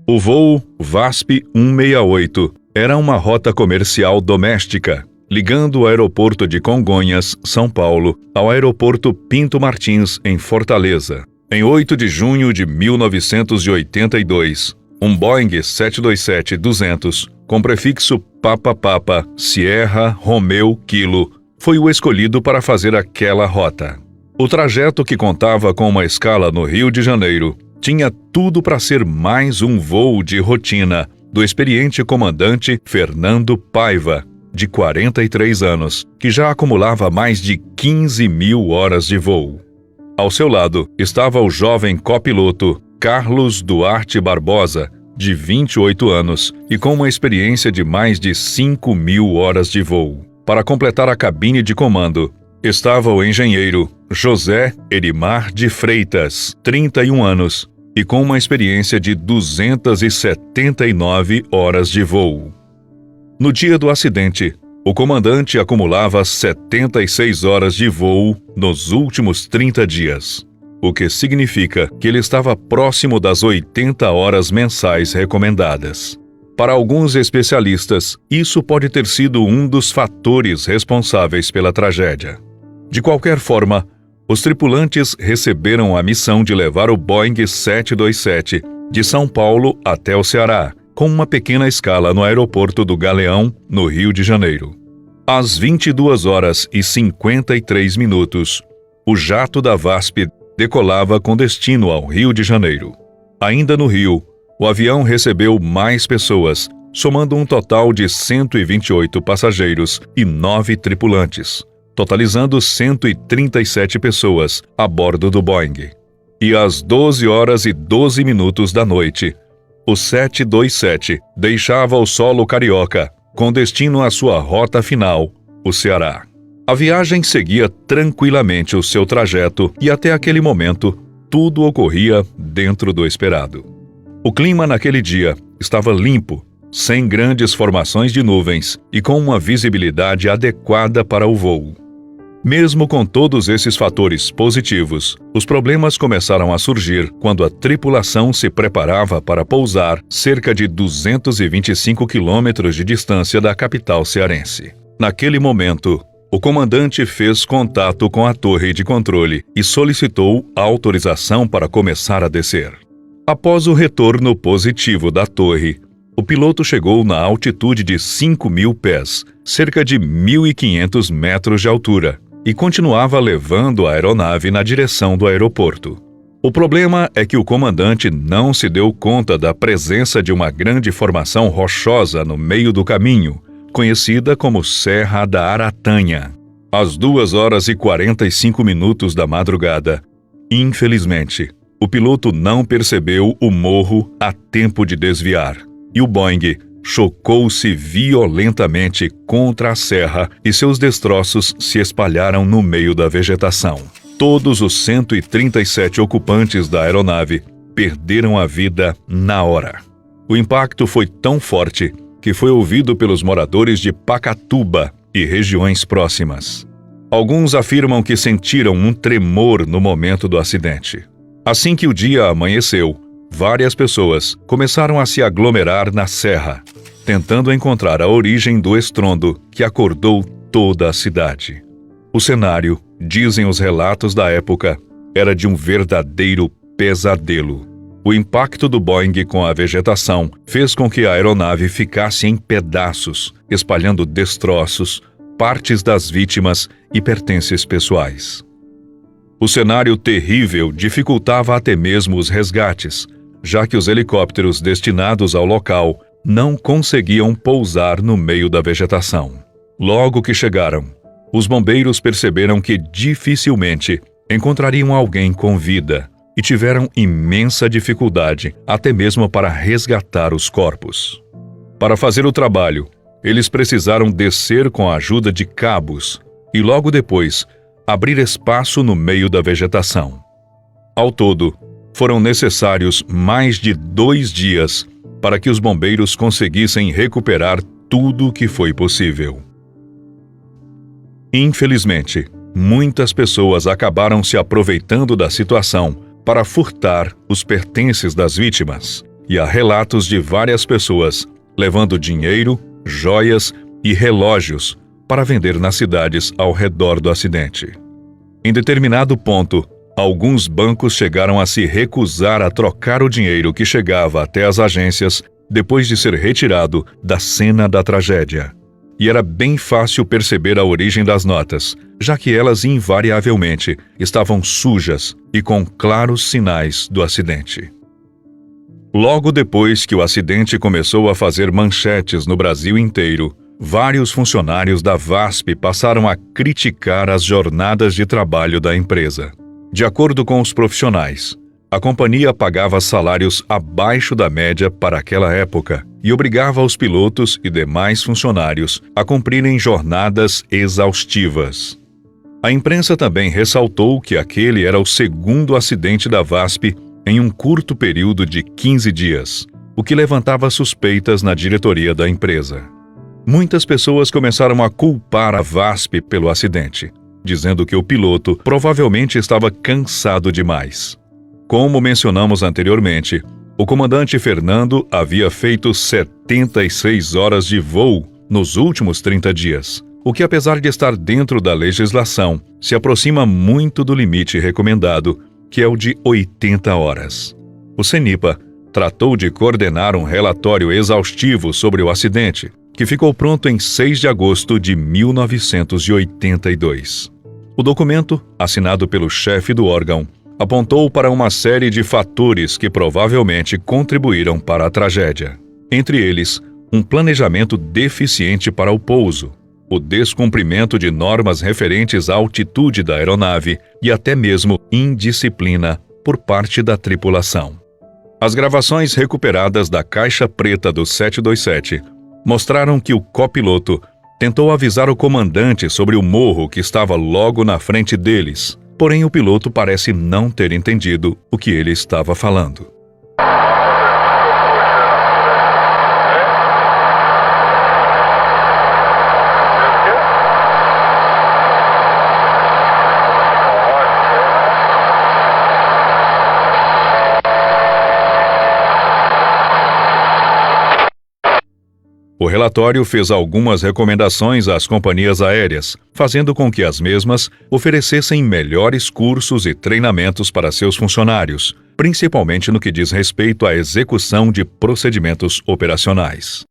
O voo VASP-168 era uma rota comercial doméstica, ligando o aeroporto de Congonhas, São Paulo, ao aeroporto Pinto Martins, em Fortaleza. Em 8 de junho de 1982, um Boeing 727-200, com prefixo Papa Papa Sierra Romeo Kilo, foi o escolhido para fazer aquela rota. O trajeto, que contava com uma escala no Rio de Janeiro, tinha tudo para ser mais um voo de rotina do experiente comandante Fernando Paiva, de 43 anos, que já acumulava mais de 15.000 horas de voo. Ao seu lado estava o jovem copiloto Carlos Duarte Barbosa, de 28 anos e com uma experiência de mais de 5.000 horas de voo. Para completar a cabine de comando, estava o engenheiro José Erimar de Freitas, 31 anos, e com uma experiência de 279 horas de voo. No dia do acidente, o comandante acumulava 76 horas de voo nos últimos 30 dias, o que significa que ele estava próximo das 80 horas mensais recomendadas. Para alguns especialistas, isso pode ter sido um dos fatores responsáveis pela tragédia. De qualquer forma, os tripulantes receberam a missão de levar o Boeing 727 de São Paulo até o Ceará, com uma pequena escala no aeroporto do Galeão, no Rio de Janeiro. Às 22 horas e 53 minutos, o jato da VASP decolava com destino ao Rio de Janeiro. Ainda no Rio, o avião recebeu mais pessoas, somando um total de 128 passageiros e 9 tripulantes, totalizando 137 pessoas a bordo do Boeing. E às 12 horas e 12 minutos da noite, o 727 deixava o solo carioca, com destino à sua rota final, o Ceará. A viagem seguia tranquilamente o seu trajeto e até aquele momento, tudo ocorria dentro do esperado. O clima naquele dia estava limpo, sem grandes formações de nuvens e com uma visibilidade adequada para o voo. Mesmo com todos esses fatores positivos, os problemas começaram a surgir quando a tripulação se preparava para pousar cerca de 225 quilômetros de distância da capital cearense. Naquele momento, o comandante fez contato com a torre de controle e solicitou autorização para começar a descer. Após o retorno positivo da torre, o piloto chegou na altitude de 5.000 pés, cerca de 1.500 metros de altura, e continuava levando a aeronave na direção do aeroporto. O problema é que o comandante não se deu conta da presença de uma grande formação rochosa no meio do caminho, conhecida como Serra da Aratanha. Às 2 horas e 45 minutos da madrugada, infelizmente, o piloto não percebeu o morro a tempo de desviar, e o Boeing chocou-se violentamente contra a serra e seus destroços se espalharam no meio da vegetação. Todos os 137 ocupantes da aeronave perderam a vida na hora. O impacto foi tão forte que foi ouvido pelos moradores de Pacatuba e regiões próximas. Alguns afirmam que sentiram um tremor no momento do acidente. Assim que o dia amanheceu, várias pessoas começaram a se aglomerar na serra, tentando encontrar a origem do estrondo que acordou toda a cidade. O cenário, dizem os relatos da época, era de um verdadeiro pesadelo. O impacto do Boeing com a vegetação fez com que a aeronave ficasse em pedaços, espalhando destroços, partes das vítimas e pertences pessoais. O cenário terrível dificultava até mesmo os resgates, já que os helicópteros destinados ao local não conseguiam pousar no meio da vegetação. Logo que chegaram, os bombeiros perceberam que dificilmente encontrariam alguém com vida e tiveram imensa dificuldade até mesmo para resgatar os corpos. Para fazer o trabalho, eles precisaram descer com a ajuda de cabos e logo depois abrir espaço no meio da vegetação. Ao todo, foram necessários mais de 2 dias para que os bombeiros conseguissem recuperar tudo o que foi possível. Infelizmente, muitas pessoas acabaram se aproveitando da situação para furtar os pertences das vítimas, e há relatos de várias pessoas levando dinheiro, joias e relógios para vender nas cidades ao redor do acidente. Em determinado ponto, alguns bancos chegaram a se recusar a trocar o dinheiro que chegava até as agências depois de ser retirado da cena da tragédia. E era bem fácil perceber a origem das notas, já que elas invariavelmente estavam sujas e com claros sinais do acidente. Logo depois que o acidente começou a fazer manchetes no Brasil inteiro, vários funcionários da VASP passaram a criticar as jornadas de trabalho da empresa. De acordo com os profissionais, a companhia pagava salários abaixo da média para aquela época e obrigava os pilotos e demais funcionários a cumprirem jornadas exaustivas. A imprensa também ressaltou que aquele era o segundo acidente da VASP em um curto período de 15 dias, o que levantava suspeitas na diretoria da empresa. Muitas pessoas começaram a culpar a VASP pelo acidente, dizendo que o piloto provavelmente estava cansado demais. Como mencionamos anteriormente, o comandante Fernando havia feito 76 horas de voo nos últimos 30 dias, o que, apesar de estar dentro da legislação, se aproxima muito do limite recomendado, que é o de 80 horas. O CENIPA tratou de coordenar um relatório exaustivo sobre o acidente, que ficou pronto em 6 de agosto de 1982. O documento, assinado pelo chefe do órgão, apontou para uma série de fatores que provavelmente contribuíram para a tragédia. Entre eles, um planejamento deficiente para o pouso, o descumprimento de normas referentes à altitude da aeronave e até mesmo indisciplina por parte da tripulação. As gravações recuperadas da caixa preta do 727 mostraram que o copiloto tentou avisar o comandante sobre o morro que estava logo na frente deles, porém o piloto parece não ter entendido o que ele estava falando. O relatório fez algumas recomendações às companhias aéreas, fazendo com que as mesmas oferecessem melhores cursos e treinamentos para seus funcionários, principalmente no que diz respeito à execução de procedimentos operacionais.